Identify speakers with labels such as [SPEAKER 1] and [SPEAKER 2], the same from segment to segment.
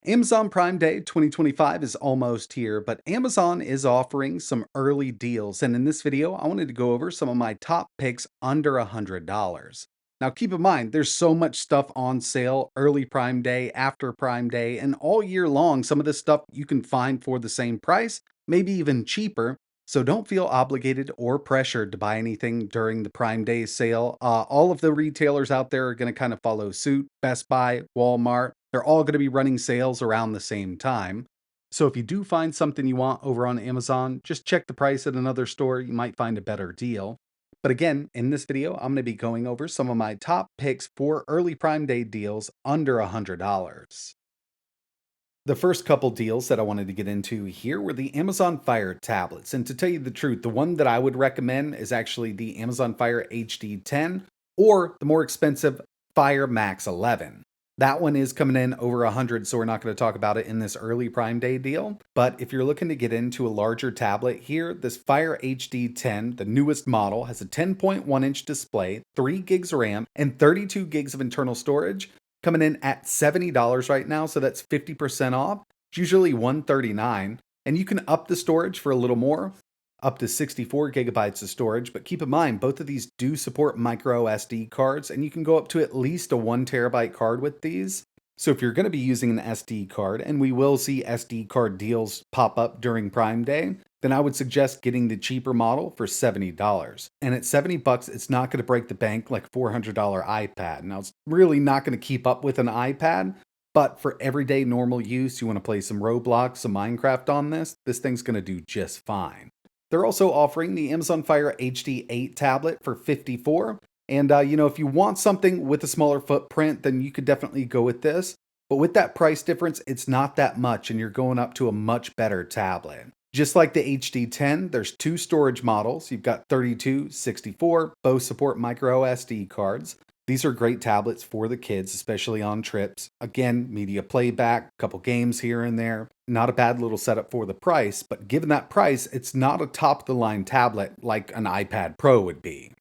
[SPEAKER 1] Amazon Prime Day 2025 is almost here, but Amazon is offering some early deals. And in this video, I wanted to go over some of my top picks under $100. Now, keep in mind, there's so much stuff on sale early Prime Day, after Prime Day, and all year long. Some of this stuff you can find for the same price, maybe even cheaper. So don't feel obligated or pressured to buy anything during the Prime Day sale. All of the retailers out there are going to kind of follow suit. Best Buy, Walmart, they're all going to be running sales around the same time. So if you do find something you want over on Amazon, just check the price at another store. You might find a better deal. But again, in this video, I'm going to be going over some of my top picks for early Prime Day deals under $100. The first couple deals that I wanted to get into here were the Amazon Fire tablets. And to tell you the truth, the one that I would recommend is actually the Amazon Fire HD 10 or the more expensive Fire Max 11. That one is coming in over 100, so we're not going to talk about it in this early Prime Day deal. But if you're looking to get into a larger tablet here, this Fire HD 10, the newest model, has a 10.1-inch display, 3 gigs of RAM, and 32 gigs of internal storage, coming in at $70 right now, so that's 50% off. It's usually $139, and you can up the storage for a little more, up to 64 gigabytes of storage, but keep in mind, both of these do support micro SD cards, and you can go up to at least a 1 terabyte card with these. So if you're going to be using an SD card, and we will see SD card deals pop up during Prime Day, then I would suggest getting the cheaper model for $70. And at $70, it's not going to break the bank like a $400 iPad. Now, it's really not going to keep up with an iPad, but for everyday normal use, you want to play some Roblox, some Minecraft on this thing's going to do just fine. They're also offering the Amazon Fire HD 8 tablet for $54. And, if you want something with a smaller footprint, then you could definitely go with this. But with that price difference, it's not that much, and you're going up to a much better tablet. Just like the HD 10, there's 2 storage models. You've got 32, 64, both support micro SD cards. These are great tablets for the kids, especially on trips. Again, media playback, couple games here and there. Not a bad little setup for the price, but given that price, it's not a top-of-the-line tablet like an iPad Pro would be.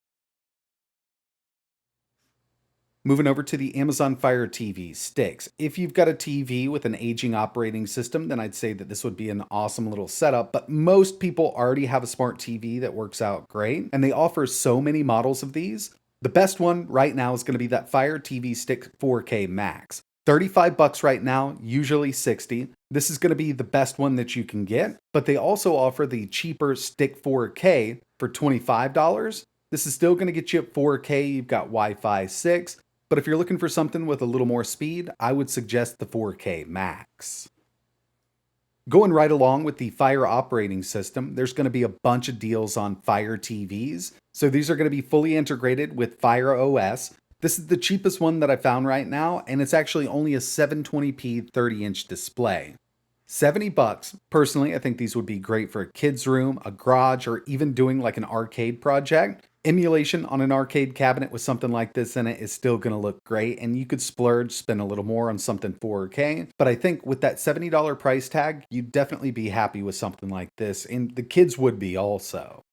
[SPEAKER 1] Moving over to the Amazon Fire TV sticks. If you've got a TV with an aging operating system, then I'd say that this would be an awesome little setup, but most people already have a smart TV that works out great, and they offer so many models of these. The best one right now is going to be that Fire TV Stick 4K Max. $35 right now, usually $60. This is going to be the best one that you can get, but they also offer the cheaper Stick 4K for $25. This is still going to get you at 4K. You've got Wi-Fi 6, but if you're looking for something with a little more speed, I would suggest the 4K Max. Going right along with the Fire operating system, there's going to be a bunch of deals on Fire TVs. So these are going to be fully integrated with Fire OS. This is the cheapest one that I found right now, and it's actually only a 720p 30-inch display. $70. Personally, I think these would be great for a kid's room, a garage, or even doing like an arcade project. Emulation on an arcade cabinet with something like this in it is still going to look great, and you could splurge, spend a little more on something 4K. But I think with that $70 price tag, you'd definitely be happy with something like this, and the kids would be also.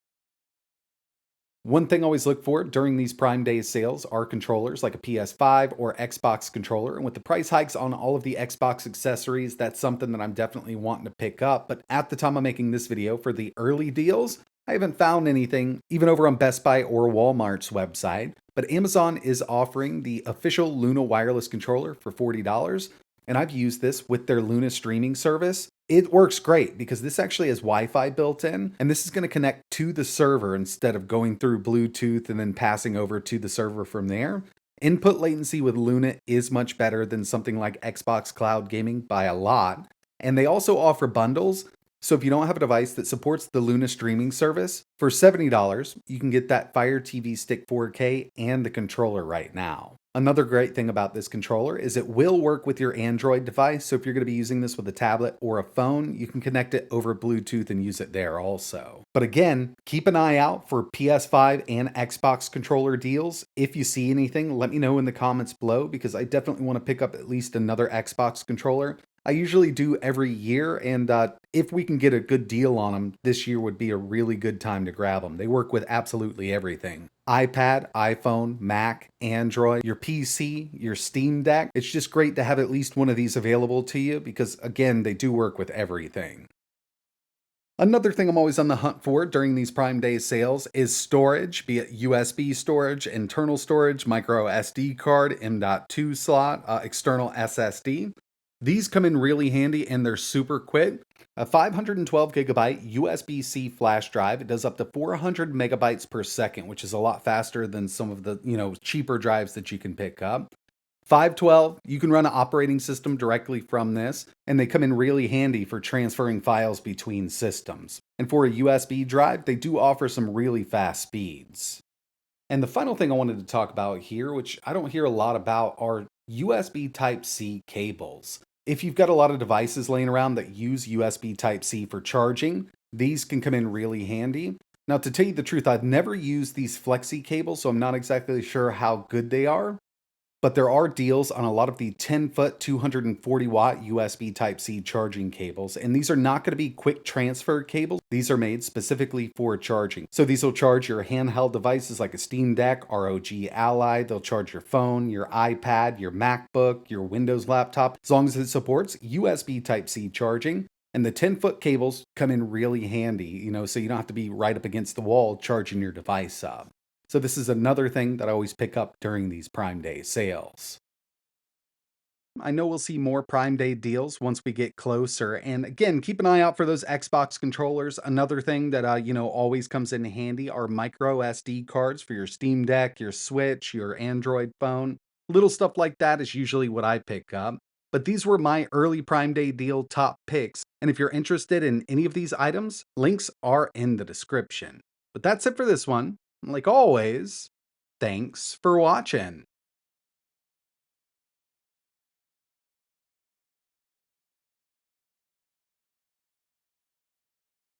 [SPEAKER 1] One thing I always look for during these Prime Day sales are controllers like a PS5 or Xbox controller. And with the price hikes on all of the Xbox accessories, that's something that I'm definitely wanting to pick up. But at the time of making this video for the early deals, I haven't found anything, even over on Best Buy or Walmart's website. But Amazon is offering the official Luna wireless controller for $40. And I've used this with their Luna streaming service. It works great because this actually has Wi-Fi built in, and this is going to connect to the server instead of going through Bluetooth and then passing over to the server from there. Input latency with Luna is much better than something like Xbox Cloud Gaming by a lot. And they also offer bundles. So if you don't have a device that supports the Luna streaming service, for $70, you can get that Fire TV Stick 4K and the controller right now. Another great thing about this controller is it will work with your Android device. So if you're going to be using this with a tablet or a phone, you can connect it over Bluetooth and use it there also. But again, keep an eye out for PS5 and Xbox controller deals. If you see anything, let me know in the comments below because I definitely want to pick up at least another Xbox controller. I usually do every year, and if we can get a good deal on them, this year would be a really good time to grab them. They work with absolutely everything: iPad, iPhone, Mac, Android, your PC, your Steam Deck. It's just great to have at least one of these available to you because, again, they do work with everything. Another thing I'm always on the hunt for during these Prime Day sales is storage, be it USB storage, internal storage, micro SD card, M.2 slot, external SSD. These come in really handy and they're super quick. A 512 gigabyte USB-C flash drive, it does up to 400 megabytes per second, which is a lot faster than some of the, cheaper drives that you can pick up. 512, you can run an operating system directly from this, and they come in really handy for transferring files between systems. And for a USB drive, they do offer some really fast speeds. And the final thing I wanted to talk about here, which I don't hear a lot about, are USB Type C cables. If you've got a lot of devices laying around that use USB Type C for charging, these can come in really handy. Now, to tell you the truth, I've never used these flexi cables, so I'm not exactly sure how good they are. But there are deals on a lot of the 10-foot, 240-watt USB Type-C charging cables, and these are not going to be quick transfer cables. These are made specifically for charging. So these will charge your handheld devices like a Steam Deck, ROG Ally. They'll charge your phone, your iPad, your MacBook, your Windows laptop, as long as it supports USB Type-C charging. And the 10-foot cables come in really handy, so you don't have to be right up against the wall charging your device up. So this is another thing that I always pick up during these Prime Day sales. I know we'll see more Prime Day deals once we get closer. And again, keep an eye out for those Xbox controllers. Another thing that always comes in handy are micro SD cards for your Steam Deck, your Switch, your Android phone. Little stuff like that is usually what I pick up. But these were my early Prime Day deal top picks. And if you're interested in any of these items, links are in the description. But that's it for this one. Like always, thanks for watching.